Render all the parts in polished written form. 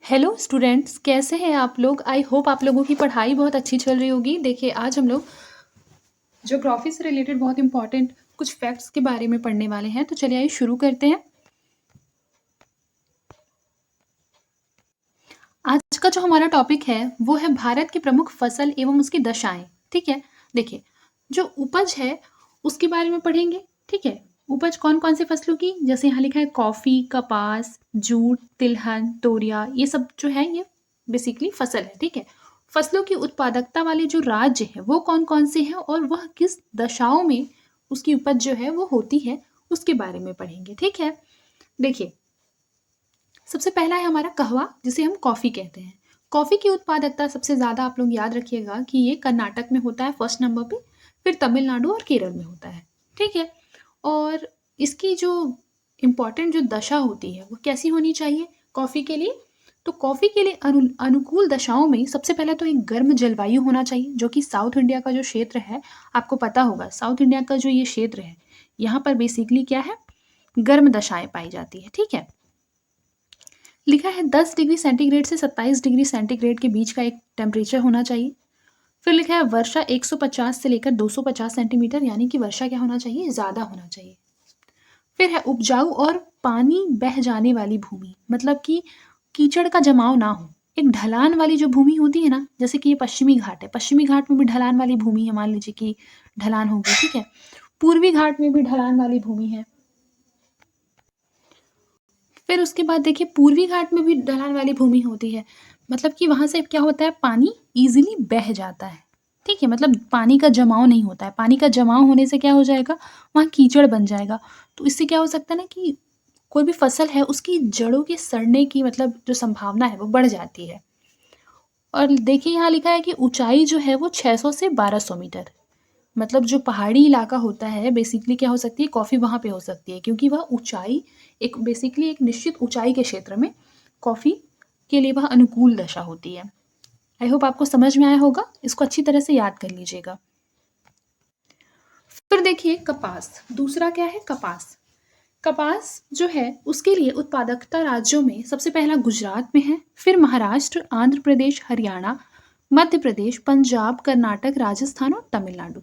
Hello students, कैसे हैं आप लोग। आई होप आप लोगों की पढ़ाई बहुत अच्छी चल रही होगी। देखिए, आज हम लोग ज्योग्राफी से रिलेटेड बहुत इंपॉर्टेंट कुछ फैक्ट्स के बारे में पढ़ने वाले हैं। तो चलिए आइए शुरू करते हैं। आज का जो हमारा टॉपिक है वो है भारत की प्रमुख फसल एवं उसकी दशाएं। ठीक है, देखिए जो उपज है उसके बारे में पढ़ेंगे। ठीक है, उपज कौन कौन से फसलों की, जैसे यहाँ लिखा है कॉफी, कपास, जूट, तिलहन, तोरिया, ये सब जो है ये बेसिकली फसल है। ठीक है, फसलों की उत्पादकता वाले जो राज्य है वो कौन कौन से हैं और वह किस दशाओं में उसकी उपज जो है वो होती है, उसके बारे में पढ़ेंगे। ठीक है, देखिए सबसे पहला है हमारा कहवा, जिसे हम कॉफ़ी कहते हैं। कॉफ़ी की उत्पादकता सबसे ज़्यादा आप लोग याद रखिएगा कि ये कर्नाटक में होता है फर्स्ट नंबर पे, फिर तमिलनाडु और केरल में होता है। ठीक है, और इसकी जो इम्पॉर्टेंट जो दशा होती है वो कैसी होनी चाहिए कॉफ़ी के लिए। तो कॉफ़ी के लिए अनुकूल दशाओं में सबसे पहले तो एक गर्म जलवायु होना चाहिए, जो कि साउथ इंडिया का जो क्षेत्र है, आपको पता होगा साउथ इंडिया का जो ये क्षेत्र है, यहाँ पर बेसिकली क्या है, गर्म दशाएं पाई जाती है। ठीक है, लिखा है 10 डिग्री सेंटीग्रेड से 27 डिग्री सेंटीग्रेड के बीच का एक टेम्परेचर होना चाहिए। फिर लिखा है वर्षा 150 से लेकर 250 सेंटीमीटर, यानी कि वर्षा क्या होना चाहिए, ज़्यादा होना चाहिए। फिर है उपजाऊ और पानी बह जाने वाली भूमि, मतलब कि कीचड़ का जमाव ना हो। एक ढलान वाली जो भूमि होती है ना, जैसे कि ये पश्चिमी घाट है, पश्चिमी घाट में भी ढलान वाली भूमि है, मान लीजिए कि ढलान होगी। ठीक है, पूर्वी घाट में भी ढलान वाली भूमि है। फिर उसके बाद देखिए पूर्वी घाट में भी ढलान वाली भूमि होती है, मतलब कि वहाँ से क्या होता है, पानी ईजिली बह जाता है। ठीक है, मतलब पानी का जमाव नहीं होता है। पानी का जमाव होने से क्या हो जाएगा, वहाँ कीचड़ बन जाएगा। तो इससे क्या हो सकता है ना कि कोई भी फसल है उसकी जड़ों के सड़ने की मतलब जो संभावना है वो बढ़ जाती है। और देखिए यहाँ लिखा है कि ऊंचाई जो है वो 600 से 1200 मीटर, मतलब जो पहाड़ी इलाका होता है बेसिकली क्या हो सकती है, कॉफ़ी वहाँ पे हो सकती है, क्योंकि वह ऊंचाई एक बेसिकली एक निश्चित ऊंचाई के क्षेत्र में कॉफ़ी के लिए वह अनुकूल दशा होती है। आई होप आपको समझ में आया होगा, इसको अच्छी तरह से याद कर लीजिएगा। फिर देखिए कपास, दूसरा क्या है, कपास। कपास जो है उसके लिए उत्पादकता राज्यों में सबसे पहला गुजरात में है, फिर महाराष्ट्र, आंध्र प्रदेश, हरियाणा, मध्य प्रदेश, पंजाब, कर्नाटक, राजस्थान और तमिलनाडु।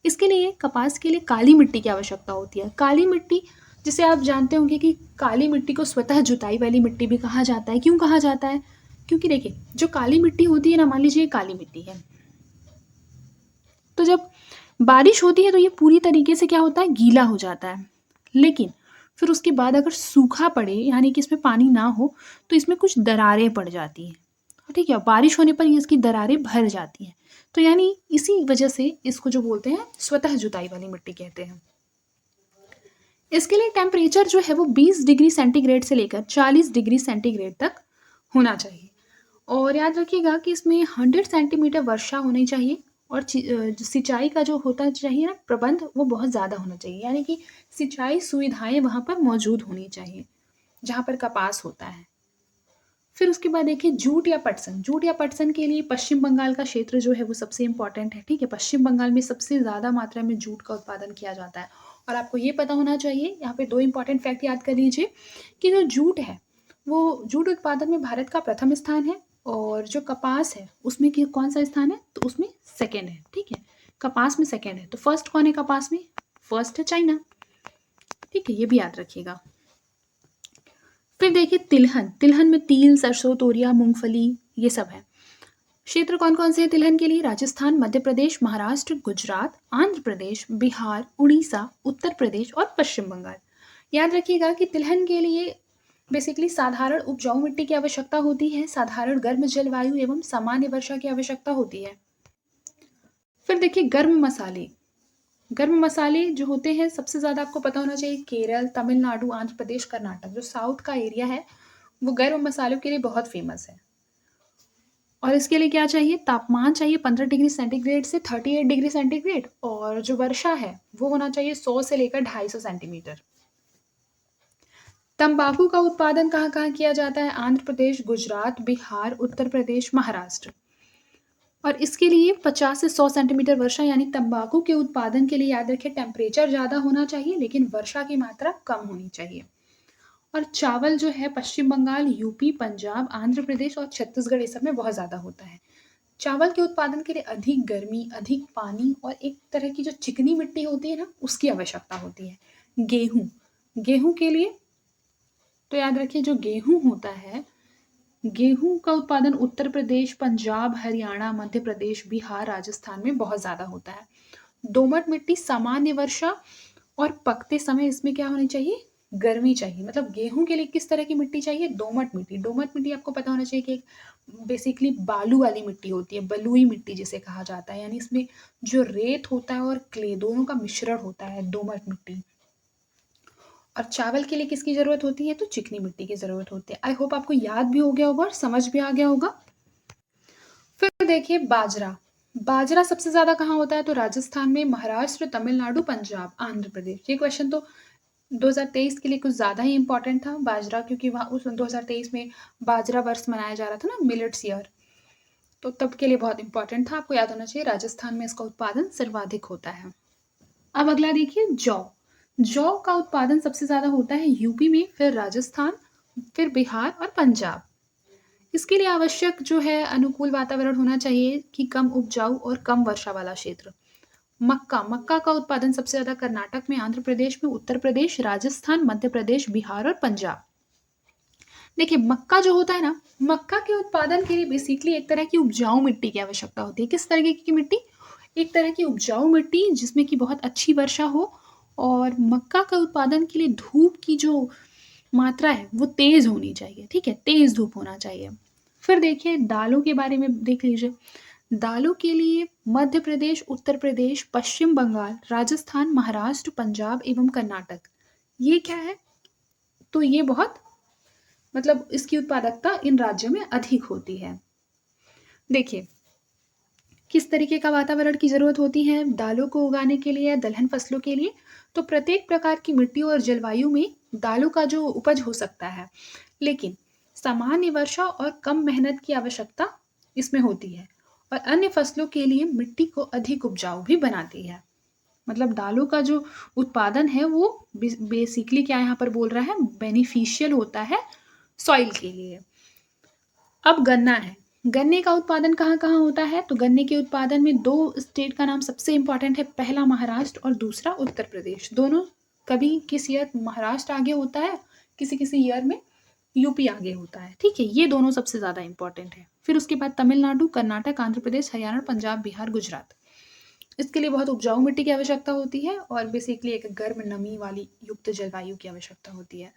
इसके लिए कपास के लिए काली मिट्टी की आवश्यकता होती है। काली मिट्टी, जिसे आप जानते होंगे कि काली मिट्टी को स्वतः जुताई वाली मिट्टी भी कहा जाता है। क्यों कहा जाता है, क्योंकि देखिए जो काली मिट्टी होती है ना, मान लीजिए काली मिट्टी है, तो जब बारिश होती है तो ये पूरी तरीके से क्या होता है, गीला हो जाता है। लेकिन फिर उसके बाद अगर सूखा पड़े, यानी कि इसमें पानी ना हो, तो इसमें कुछ दरारें पड़ जाती हैं। ठीक है, बारिश होने पर ये इसकी दरारें भर जाती हैं। तो यानी इसी वजह से इसको जो बोलते हैं स्वतः जुताई वाली मिट्टी कहते हैं। इसके लिए टेम्परेचर जो है वो 20 डिग्री सेंटीग्रेड से लेकर 40 डिग्री सेंटीग्रेड तक होना चाहिए। और याद रखिएगा कि इसमें 100 सेंटीमीटर वर्षा होनी चाहिए, और जो सिंचाई का जो होता चाहिए ना प्रबंध, वो बहुत ज़्यादा होना चाहिए, यानी कि सिंचाई सुविधाएं वहाँ पर मौजूद होनी चाहिए जहाँ पर कपास होता है। फिर उसके बाद देखिए जूट या पटसन। जूट या पटसन के लिए पश्चिम बंगाल का क्षेत्र जो है वो सबसे इम्पोर्टेंट है। ठीक है, पश्चिम बंगाल में सबसे ज़्यादा मात्रा में जूट का उत्पादन किया जाता है। और आपको ये पता होना चाहिए, यहाँ पे दो इंपॉर्टेंट फैक्ट याद कर लीजिए कि जो जूट है वो जूट उत्पादन में भारत का प्रथम स्थान है, और जो कपास है उसमें कौन सा स्थान है, तो उसमें सेकेंड है। ठीक है, कपास में सेकेंड है, तो फर्स्ट कौन है कपास में, फर्स्ट है चाइना। ठीक है, ये भी याद रखिएगा। फिर देखिए तिलहन। तिलहन में तिल, सरसों, तोरिया, मूंगफली, ये सब है। क्षेत्र कौन कौन से हैं तिलहन के लिए, राजस्थान, मध्य प्रदेश, महाराष्ट्र, गुजरात, आंध्र प्रदेश, बिहार, उड़ीसा, उत्तर प्रदेश और पश्चिम बंगाल। याद रखिएगा कि तिलहन के लिए बेसिकली साधारण उपजाऊ मिट्टी की आवश्यकता होती है, साधारण गर्म जलवायु एवं सामान्य वर्षा की आवश्यकता होती है। फिर देखिए गर्म मसाले। गर्म मसाले जो होते हैं सबसे ज़्यादा आपको पता होना चाहिए, केरल, तमिलनाडु, आंध्र प्रदेश, कर्नाटक, जो साउथ का एरिया है वो गर्म मसालों के लिए बहुत फेमस है। और इसके लिए क्या चाहिए, तापमान चाहिए 15 डिग्री सेंटीग्रेड से 38 डिग्री सेंटीग्रेड, और जो वर्षा है वो होना चाहिए 100 से लेकर 250 सेंटीमीटर। तंबाकू का उत्पादन कहाँ कहाँ किया जाता है, आंध्र प्रदेश, गुजरात, बिहार, उत्तर प्रदेश, महाराष्ट्र। और इसके लिए 50 से 100 सेंटीमीटर वर्षा, यानी तंबाकू के उत्पादन के लिए याद रखें टेम्परेचर ज़्यादा होना चाहिए लेकिन वर्षा की मात्रा कम होनी चाहिए। और चावल जो है पश्चिम बंगाल, यूपी, पंजाब, आंध्र प्रदेश और छत्तीसगढ़ ये सब में बहुत ज़्यादा होता है। चावल के उत्पादन के लिए अधिक गर्मी, अधिक पानी और एक तरह की जो चिकनी मिट्टी होती है ना, उसकी आवश्यकता होती है। गेहूँ, गेहूँ के लिए तो याद रखिए जो गेहूँ होता है, गेहूँ का उत्पादन उत्तर प्रदेश, पंजाब, हरियाणा, मध्य प्रदेश, बिहार, राजस्थान में बहुत ज़्यादा होता है। दोमट मिट्टी, सामान्य वर्षा और पकते समय इसमें क्या होनी चाहिए? गर्मी चाहिए। मतलब गेहूँ के लिए किस तरह की मिट्टी चाहिए? दोमट मिट्टी। दोमट मिट्टी आपको पता होना चाहिए कि एक बेसिकली बालू वाली मिट्टी होती है, बलुई मिट्टी जिसे कहा जाता है। यानी इसमें जो रेत होता है और क्ले दोनों का मिश्रण होता है, दोमट मिट्टी। और चावल के लिए किसकी ज़रूरत होती है? तो चिकनी मिट्टी की ज़रूरत होती है। आई होप आपको याद भी हो गया होगा और समझ भी आ गया होगा। फिर देखिए बाजरा। बाजरा सबसे ज़्यादा कहाँ होता है? तो राजस्थान में, महाराष्ट्र, तमिलनाडु, पंजाब, आंध्र प्रदेश। ये क्वेश्चन तो 2023 के लिए कुछ ज़्यादा ही इम्पोर्टेंट था बाजरा, क्योंकि वहाँ उस 2023 में बाजरा वर्ष मनाया जा रहा था ना, मिलेट्स ईयर। तो तब के लिए बहुत इम्पोर्टेंट था, आपको याद होना चाहिए। राजस्थान में इसका उत्पादन सर्वाधिक होता है। अब अगला देखिए जौ। जौ का उत्पादन सबसे ज़्यादा होता है यूपी में, फिर राजस्थान, फिर बिहार और पंजाब। इसके लिए आवश्यक जो है अनुकूल वातावरण होना चाहिए कि कम उपजाऊ और कम वर्षा वाला क्षेत्र। मक्का, मक्का का उत्पादन सबसे ज़्यादा कर्नाटक में, आंध्र प्रदेश में, उत्तर प्रदेश, राजस्थान, मध्य प्रदेश, बिहार और पंजाब। देखिए मक्का जो होता है ना, मक्का के उत्पादन के लिए बेसिकली एक तरह की उपजाऊ मिट्टी की आवश्यकता होती है। किस तरीके की मिट्टी? एक तरह की उपजाऊ मिट्टी जिसमें कि बहुत अच्छी वर्षा हो, और मक्का का उत्पादन के लिए धूप की जो मात्रा है वो तेज़ होनी चाहिए। ठीक है, तेज़ धूप होना चाहिए। फिर देखिए दालों के बारे में देख लीजिए। दालों के लिए मध्य प्रदेश, उत्तर प्रदेश, पश्चिम बंगाल, राजस्थान, महाराष्ट्र, पंजाब एवं कर्नाटक, ये क्या है? तो ये बहुत मतलब इसकी उत्पादकता इन राज्यों में अधिक होती है। देखिए किस तरीके का वातावरण की ज़रूरत होती है दालों को उगाने के लिए या दलहन फसलों के लिए? तो प्रत्येक प्रकार की मिट्टी और जलवायु में दालों का जो उपज हो सकता है, लेकिन सामान्य वर्षा और कम मेहनत की आवश्यकता इसमें होती है, और अन्य फसलों के लिए मिट्टी को अधिक उपजाऊ भी बनाती है। मतलब दालों का जो उत्पादन है वो बेसिकली क्या यहाँ पर बोल रहा है, बेनिफिशियल होता है सॉइल के लिए। अब गन्ना है। गन्ने का उत्पादन कहाँ-कहाँ होता है? तो गन्ने के उत्पादन में 2 स्टेट का नाम सबसे इम्पोर्टेंट है, पहला महाराष्ट्र और दूसरा उत्तर प्रदेश। दोनों कभी किस ईयर महाराष्ट्र आगे होता है, किसी-किसी ईयर में यूपी आगे होता है। ठीक है, ये दोनों सबसे ज़्यादा इम्पोर्टेंट है। फिर उसके बाद तमिलनाडु, कर्नाटक, आंध्र प्रदेश, हरियाणा, पंजाब, बिहार, गुजरात। इसके लिए बहुत उपजाऊ मिट्टी की आवश्यकता होती है और बेसिकली एक गर्म नमी वाली युक्त जलवायु की आवश्यकता होती है।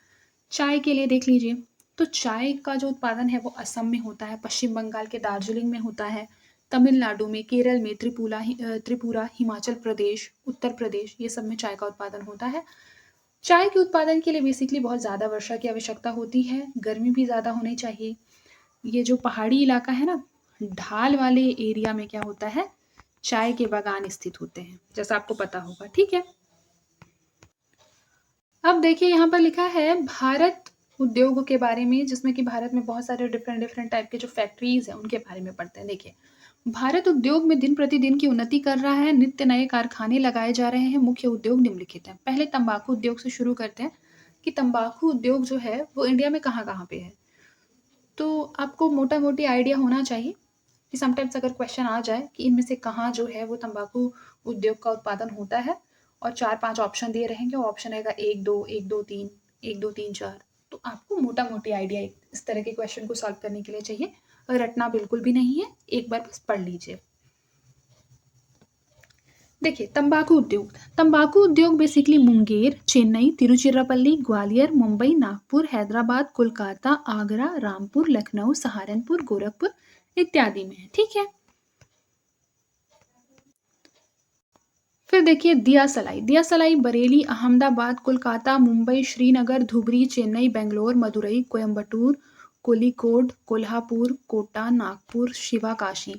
चाय के लिए देख लीजिए, तो चाय का जो उत्पादन है वो असम में होता है, पश्चिम बंगाल के दार्जिलिंग में होता है, तमिलनाडु में, केरल में, त्रिपुरा, हिमाचल प्रदेश, उत्तर प्रदेश, ये सब में चाय का उत्पादन होता है। चाय के उत्पादन के लिए बेसिकली बहुत ज़्यादा वर्षा की आवश्यकता होती है, गर्मी भी ज़्यादा होनी चाहिए। ये जो पहाड़ी इलाका है ना, ढाल वाले एरिया में क्या होता है, चाय के बागान स्थित होते हैं, जैसा आपको पता होगा। ठीक है, अब देखिए यहाँ पर लिखा है भारत उद्योग के बारे में, जिसमें कि भारत में बहुत सारे डिफरेंट डिफरेंट टाइप के जो फैक्ट्रीज हैं उनके बारे में पढ़ते हैं। देखिए भारत उद्योग में दिन प्रतिदिन की उन्नति कर रहा है, नित्य नए कारखाने लगाए जा रहे हैं। मुख्य उद्योग निम्नलिखित हैं। पहले तंबाकू उद्योग से शुरू करते हैं कि तंबाकू उद्योग जो है वो इंडिया में कहाँ कहाँ पे है। तो आपको मोटा मोटी आइडिया होना चाहिए कि समटाइम्स अगर क्वेश्चन आ जाए कि इनमें से कहाँ जो है वो तंबाकू उद्योग का उत्पादन होता है, और 4-5 ऑप्शन दिए रहेंगे, ऑप्शन रहेगा 1, 2, 1, 2, 3, 1, 2, 3, 4। तो आपको मोटा मोटी आइडिया इस तरह के क्वेश्चन को सॉल्व करने के लिए चाहिए, और रटना बिल्कुल भी नहीं है, एक बार बस पढ़ लीजिए। देखिए तंबाकू उद्योग बेसिकली मुंगेर, चेन्नई, तिरुचिरापल्ली, ग्वालियर, मुंबई, नागपुर, हैदराबाद, कोलकाता, आगरा, रामपुर, लखनऊ, सहारनपुर, गोरखपुर इत्यादि में है। ठीक है, फिर देखिए दिया सलाई बरेली, अहमदाबाद, कोलकाता, मुंबई, श्रीनगर, धुबरी, चेन्नई, बेंगलोर, मदुरई, कोयम्बटूर, कोलिकोड, कोल्हापुर, कोटा, नागपुर, शिवाकाशी।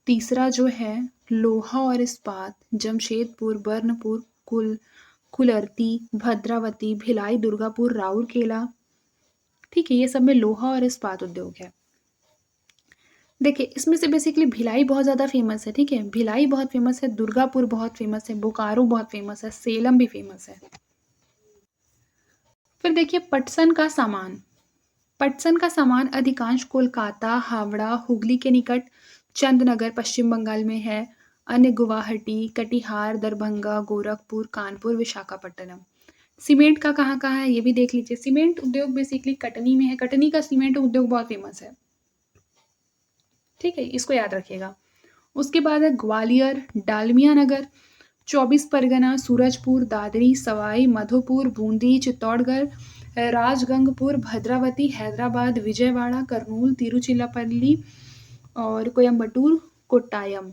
तीसरा जो है लोहा और इस्पात, जमशेदपुर, बर्नपुर, कुलर्ती, भद्रावती, भिलाई, दुर्गापुर, राउरकेला। ठीक है, ये सब में लोहा और इस्पात उद्योग है। देखिए इसमें से बेसिकली भिलाई बहुत ज़्यादा फेमस है। ठीक है, भिलाई बहुत फेमस है, दुर्गापुर बहुत फेमस है, बोकारो बहुत फेमस है, सेलम भी फेमस है। फिर देखिए पटसन का सामान। पटसन का सामान अधिकांश कोलकाता, हावड़ा, हुगली के निकट चंदनगर पश्चिम बंगाल में है। अन्य गुवाहाटी, कटिहार, दरभंगा, गोरखपुर, कानपुर, विशाखापट्टनम। सीमेंट का कहाँ-कहाँ है ये भी देख लीजिए। सीमेंट उद्योग बेसिकली कटनी में है। कटनी का सीमेंट उद्योग बहुत फेमस है। ठीक है, इसको याद रखिएगा। उसके बाद है ग्वालियर, डालमिया नगर, 24 परगना, सूरजपुर, दादरी, सवाई माधोपुर, बूंदी, चित्तौड़गढ़, राजगंगपुर, भद्रावती, हैदराबाद, विजयवाड़ा, करनूल, तिरुचिरापल्ली और कोयम्बटूर, कोट्टायम।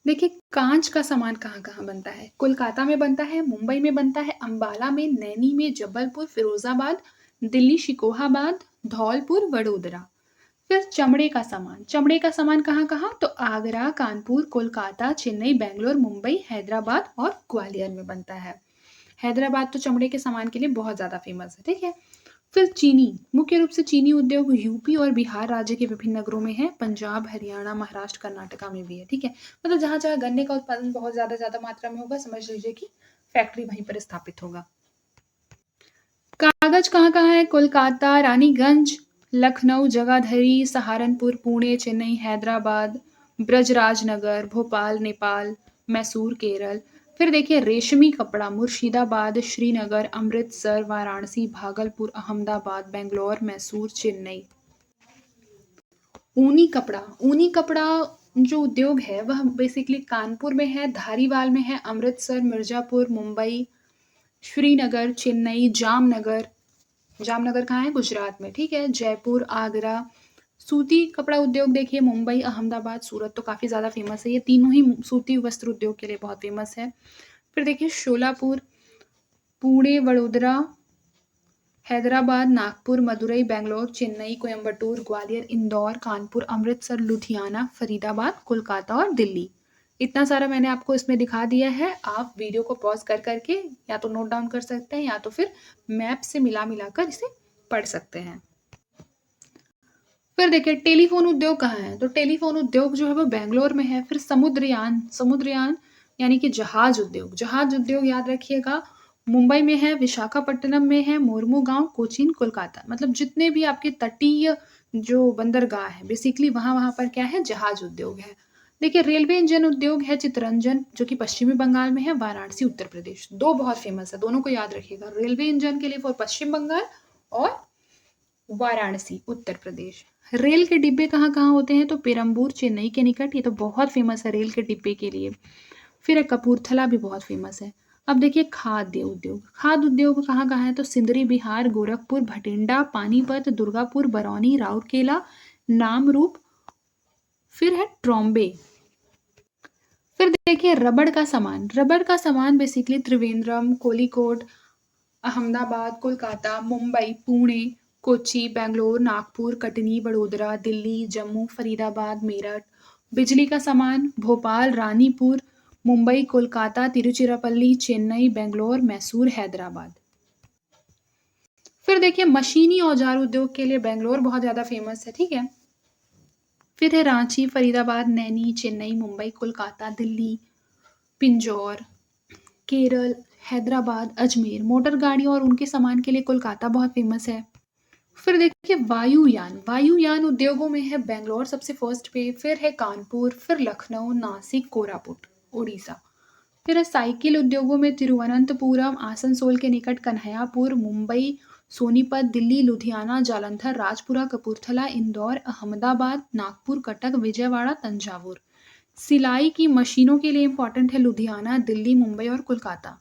देखिए कांच का सामान कहाँ-कहाँ बनता है? कोलकाता में बनता है, मुंबई में बनता है, अंबाला में, नैनी में, जबलपुर, फिरोजाबाद, दिल्ली, शिकोहाबाद, धौलपुर, वडोदरा। फिर चमड़े का सामान कहाँ-कहाँ? तो आगरा, कानपुर, कोलकाता, चेन्नई, बैंगलोर, मुंबई, हैदराबाद और ग्वालियर में बनता है। हैदराबाद तो चमड़े के सामान के लिए बहुत ज़्यादा फेमस है, ठीक है? फिर चीनी, मुख्य रूप से चीनी उद्योग यूपी और बिहार राज्य के विभिन्न नगरों में है। पंजाब, हरियाणा, महाराष्ट्र, कर्नाटका में भी है, ठीक है? मतलब जहाँ-जहाँ गन्ने का उत्पादन बहुत ज़्यादा मात्रा में होगा, समझ लीजिए कि फैक्ट्री वहीं पर स्थापित होगा। कागज कहाँ-कहाँ है? कोलकाता, रानीगंज, लखनऊ, जगाधरी, सहारनपुर, पुणे, चेन्नई, हैदराबाद, ब्रजराजनगर, भोपाल, नेपाल, मैसूर, केरल। फिर देखिए रेशमी कपड़ा मुर्शिदाबाद, श्रीनगर, अमृतसर, वाराणसी, भागलपुर, अहमदाबाद, बेंगलोर, मैसूर, चेन्नई। ऊनी कपड़ा जो उद्योग है वह बेसिकली कानपुर में है, धारीवाल में है, अमृतसर, मिर्जापुर, मुंबई, श्रीनगर, चेन्नई, जामनगर कहाँ है? गुजरात में, ठीक है? जयपुर, आगरा। सूती कपड़ा उद्योग देखिए मुंबई, अहमदाबाद, सूरत तो काफ़ी ज़्यादा फेमस है। ये तीनों ही सूती वस्त्र उद्योग के लिए बहुत फेमस है। फिर देखिए शोलापुर, पुणे, वडोदरा, हैदराबाद, नागपुर, मदुरई, बैंगलोर, चेन्नई, कोयम्बटूर, ग्वालियर, इंदौर, कानपुर, अमृतसर, लुधियाना, फरीदाबाद, कोलकाता और दिल्ली। इतना सारा मैंने आपको इसमें दिखा दिया है। आप वीडियो को पॉज़ कर के या तो नोट डाउन कर सकते हैं या तो फिर मैप से मिला कर इसे पढ़ सकते हैं। फिर देखिए टेलीफ़ोन उद्योग कहाँ है? तो टेलीफ़ोन उद्योग जो है वो बैंगलोर में है। फिर समुद्रयान यानी कि जहाज़ उद्योग याद रखिएगा मुंबई में है, विशाखापट्टनम में है, मुर्मुगांव, कोचीन, कोलकाता। मतलब जितने भी आपके तटीय जो बंदरगाह हैं बेसिकली वहाँ पर क्या है? जहाज़ उद्योग है। देखिए रेलवे इंजन उद्योग है चित्तरंजन जो कि पश्चिमी बंगाल में है, वाराणसी, उत्तर प्रदेश। 2 बहुत फेमस है, दोनों को याद रखिएगा। रेलवे इंजन के लिए फॉर पश्चिम बंगाल और वाराणसी, उत्तर प्रदेश। रेल के डिब्बे कहाँ-कहाँ होते हैं? तो पेरम्बूर, चेन्नई के निकट। ये तो बहुत फेमस है रेल के डिब्बे के लिए। फिर कपूरथला भी बहुत फेमस है। अब देखिए खाद्य उद्योग कहाँ-कहाँ है? तो सिंदरी, बिहार, गोरखपुर, भटिंडा, पानीपत, दुर्गापुर, बरौनी, राउरकेला, नामरूप। फिर है ट्रॉम्बे। फिर देखिए रबड़ का सामान बेसिकली त्रिवेंद्रम, कोलिकोट, अहमदाबाद, कोलकाता, मुंबई, पुणे, कोच्चि, बैंगलोर, नागपुर, कटनी, वडोदरा, दिल्ली, जम्मू, फरीदाबाद, मेरठ। बिजली का सामान भोपाल, रानीपुर, मुंबई, कोलकाता, तिरुचिरापल्ली, चेन्नई, बैंगलोर, मैसूर, हैदराबाद। फिर देखिए मशीनी औजार उद्योग के लिए बैंगलोर बहुत ज़्यादा फेमस है, ठीक है? फिर है रांची, फरीदाबाद, नैनी, चेन्नई, मुंबई, कोलकाता, दिल्ली, पिंजौर, केरल, हैदराबाद, अजमेर। मोटर गाड़ियों और उनके सामान के लिए कोलकाता बहुत फेमस है। फिर देखिए वायुयान उद्योगों में है बेंगलोर सबसे फर्स्ट पे, फिर है कानपुर, फिर लखनऊ, नासिक, कोरापुट, उड़ीसा। फिर है साइकिल उद्योगों में तिरुवनंतपुरम, आसनसोल के निकट कन्हैयापुर, मुंबई, सोनीपत, दिल्ली, लुधियाना, जालंधर, राजपुरा, कपूरथला, इंदौर, अहमदाबाद, नागपुर, कटक, विजयवाड़ा, तंजावुर। सिलाई की मशीनों के लिए इंपॉर्टेंट है लुधियाना, दिल्ली, मुंबई और कोलकाता।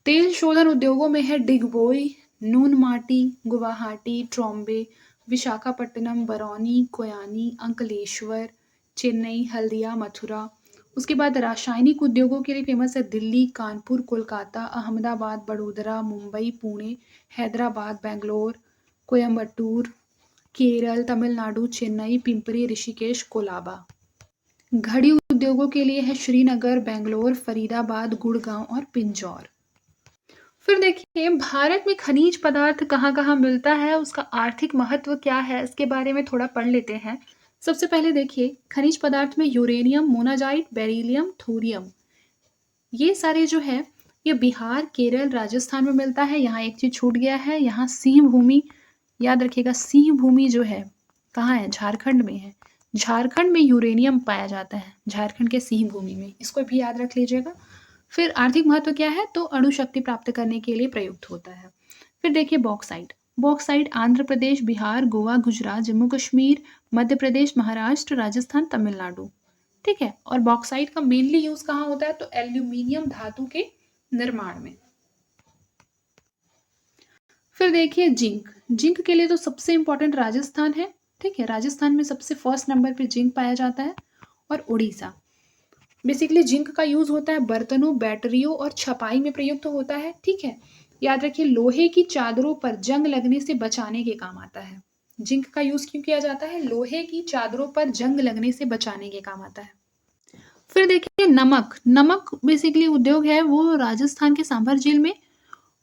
तेल शोधन उद्योगों में है डिगबोई, नूनमाटी, गुवाहाटी, ट्रॉम्बे, विशाखापट्टनम, बरौनी, कोयानी, अंकलेश्वर, चेन्नई, हल्दिया, मथुरा। उसके बाद रासायनिक उद्योगों के लिए फेमस है दिल्ली, कानपुर, कोलकाता, अहमदाबाद, बड़ोदरा, मुंबई, पुणे, हैदराबाद, बैंगलोर, कोयम्बटूर, केरल, तमिलनाडु, चेन्नई, पिंपरी, ऋषिकेश, कोलाबा। घड़ी उद्योगों के लिए है श्रीनगर, बैंगलोर, फरीदाबाद, गुड़गांव और पिंजौर। फिर देखिए भारत में खनिज पदार्थ कहाँ-कहाँ मिलता है, उसका आर्थिक महत्व क्या है, इसके बारे में थोड़ा पढ़ लेते हैं। सबसे पहले देखिए खनिज पदार्थ में यूरेनियम, मोनाजाइट, बेरिलियम, थोरियम ये सारे जो है ये बिहार, केरल, राजस्थान में मिलता है। यहाँ एक चीज़ छूट गया है, यहाँ सिंह भूमि, याद रखिएगा सिंह भूमि जो है कहाँ है, झारखंड में है। झारखंड में यूरेनियम पाया जाता है, झारखंड के सिंह भूमि में, इसको भी याद रख लीजिएगा। फिर आर्थिक महत्व क्या है, तो अणु शक्ति प्राप्त करने के लिए प्रयुक्त होता है। फिर देखिए बॉक्साइट, बॉक्साइट आंध्र प्रदेश, बिहार, गोवा, गुजरात, जम्मू कश्मीर, मध्य प्रदेश, महाराष्ट्र, राजस्थान, तमिलनाडु, ठीक है। और बॉक्साइट का मेनली यूज कहाँ होता है, तो एल्यूमिनियम धातु के निर्माण में। फिर देखिए जिंक, जिंक के लिए तो सबसे इंपॉर्टेंट राजस्थान है, ठीक है। राजस्थान में सबसे फर्स्ट नंबर पे जिंक पाया जाता है। और उड़ीसा, बेसिकली जिंक का यूज होता है बर्तनों, बैटरियों और छपाई में प्रयुक्त होता है, ठीक है। याद रखिए लोहे की चादरों पर जंग लगने से बचाने के काम आता है। जिंक का यूज क्यों किया जाता है, लोहे की चादरों पर जंग लगने से बचाने के काम आता है। फिर देखिए नमक, नमक बेसिकली उद्योग है वो राजस्थान के सांभर झील में।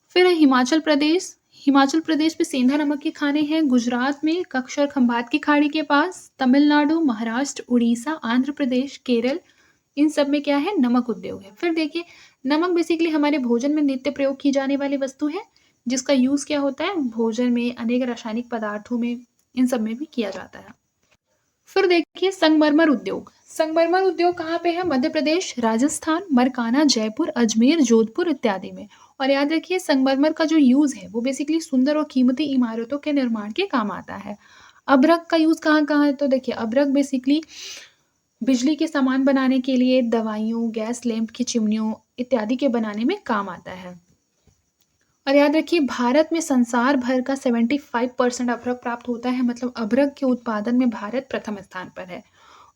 फिर है हिमाचल प्रदेश, हिमाचल प्रदेश में सेंधा नमक के खाने हैं। गुजरात में कच्छ और खंभात की खाड़ी के पास। तमिलनाडु, महाराष्ट्र, उड़ीसा, आंध्र प्रदेश, केरल, इन सब में क्या है, नमक उद्योग है। फिर देखिए नमक बेसिकली हमारे भोजन में नित्य प्रयोग की जाने वाली वस्तु है, जिसका यूज क्या होता है, भोजन में, अनेक रासायनिक पदार्थों में, इन सब में भी किया जाता है। फिर देखिए संगमरमर उद्योग, संगमरमर उद्योग कहाँ पे है, मध्य प्रदेश, राजस्थान, मरकाना, जयपुर, अजमेर, जोधपुर इत्यादि में। और याद रखिए संगमरमर का जो यूज है वो बेसिकली सुंदर और कीमती इमारतों के निर्माण के काम आता है। अभ्रक का यूज कहाँ कहाँ है, तो देखिए अभ्रक बेसिकली बिजली के सामान बनाने के लिए, दवाइयों, गैस लैंप की चिमनियों इत्यादि के बनाने में काम आता है। और याद रखिए भारत में संसार भर का 75% अभ्रक प्राप्त होता है, मतलब अभ्रक के उत्पादन में भारत प्रथम स्थान पर है।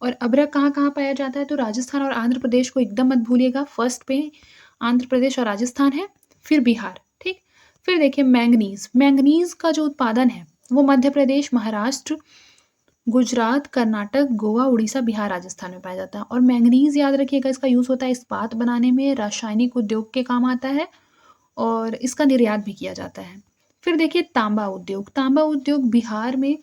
और अभ्रक कहाँ कहाँ पाया जाता है, तो राजस्थान और आंध्र प्रदेश को एकदम मत भूलिएगा, फर्स्ट पे आंध्र प्रदेश और राजस्थान है, फिर बिहार, ठीक। फिर देखिए मैंगनीज, मैंगनीज का जो उत्पादन है वो मध्य प्रदेश, महाराष्ट्र, गुजरात, कर्नाटक, गोवा, उड़ीसा, बिहार, राजस्थान में पाया जाता है। और मैंगनीज याद रखिएगा इसका यूज होता है इस्पात बनाने में, रासायनिक उद्योग के काम आता है और इसका निर्यात भी किया जाता है। फिर देखिए तांबा उद्योग, तांबा उद्योग बिहार में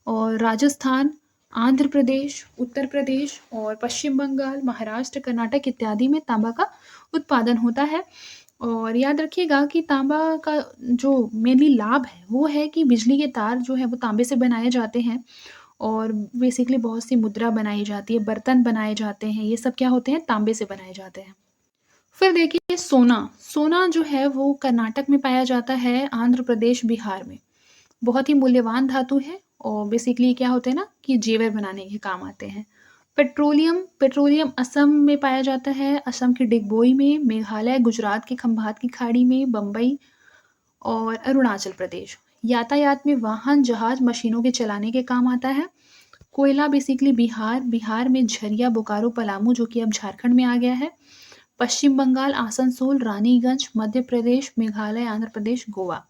और राजस्थान, आंध्र प्रदेश, उत्तर प्रदेश और पश्चिम बंगाल, महाराष्ट्र, कर्नाटक इत्यादि में तांबा का उत्पादन होता है। और याद रखिएगा कि तांबा का जो मेनली लाभ है वो है कि बिजली के तार जो है वो तांबे से बनाए जाते हैं और बेसिकली बहुत सी मुद्रा बनाई जाती है, बर्तन बनाए जाते हैं, ये सब क्या होते हैं, तांबे से बनाए जाते हैं। फिर देखिए सोना, सोना जो है वो कर्नाटक में पाया जाता है, आंध्र प्रदेश, बिहार में। बहुत ही मूल्यवान धातु है और बेसिकली क्या होते हैं ना कि जेवर बनाने के काम आते हैं। पेट्रोलियम, पेट्रोलियम असम में पाया जाता है, असम के डिगबोई में, मेघालय, गुजरात के खंभात की खाड़ी में, बम्बई और अरुणाचल प्रदेश। यातायात में वाहन, जहाज, मशीनों के चलाने के काम आता है। कोयला बेसिकली बिहार, बिहार में झरिया, बोकारो, पलामू जो कि अब झारखंड में आ गया है। पश्चिम बंगाल, आसनसोल, रानीगंज, मध्य प्रदेश, मेघालय, आंध्र प्रदेश, गोवा।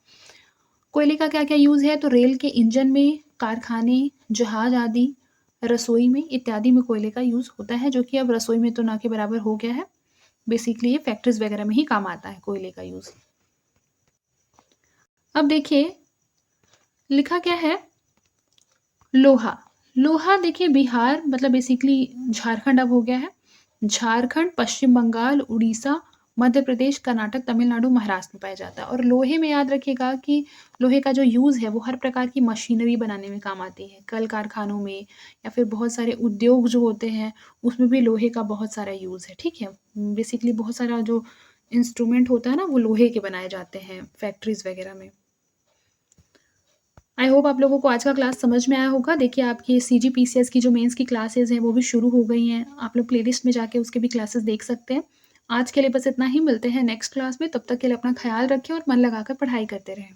कोयले का क्या क्या यूज है, तो रेल के इंजन में, कारखाने, जहाज आदि, रसोई में इत्यादि में कोयले का यूज होता है, जो कि अब रसोई में तो ना के बराबर हो गया है। बेसिकली ये फैक्ट्रीज वगैरह में ही काम आता है कोयले का यूज। अब देखिए लिखा क्या है, लोहा, लोहा देखिए बिहार मतलब बेसिकली झारखंड अब हो गया है। झारखंड, पश्चिम बंगाल, उड़ीसा, मध्य प्रदेश, कर्नाटक, तमिलनाडु, महाराष्ट्र में पाया जाता है। और लोहे में याद रखिएगा कि लोहे का जो यूज़ है वो हर प्रकार की मशीनरी बनाने में काम आती है, कल कारखानों में या फिर बहुत सारे उद्योग जो होते हैं उसमें भी लोहे का बहुत सारा यूज़ है, ठीक है। बेसिकली बहुत सारा जो इंस्ट्रूमेंट होता है ना वो लोहे के बनाए जाते हैं फैक्ट्रीज वगैरह में। आई होप आप लोगों को आज का क्लास समझ में आया होगा। देखिए आपकी CGPCS की जो मेंस की क्लासेस हैं वो भी शुरू हो गई हैं, आप लोग प्लेलिस्ट में जाके उसके भी क्लासेस देख सकते हैं। आज के लिए बस इतना ही, मिलते हैं नेक्स्ट क्लास में, तब तक के लिए अपना ख्याल रखें और मन लगाकर पढ़ाई करते रहें।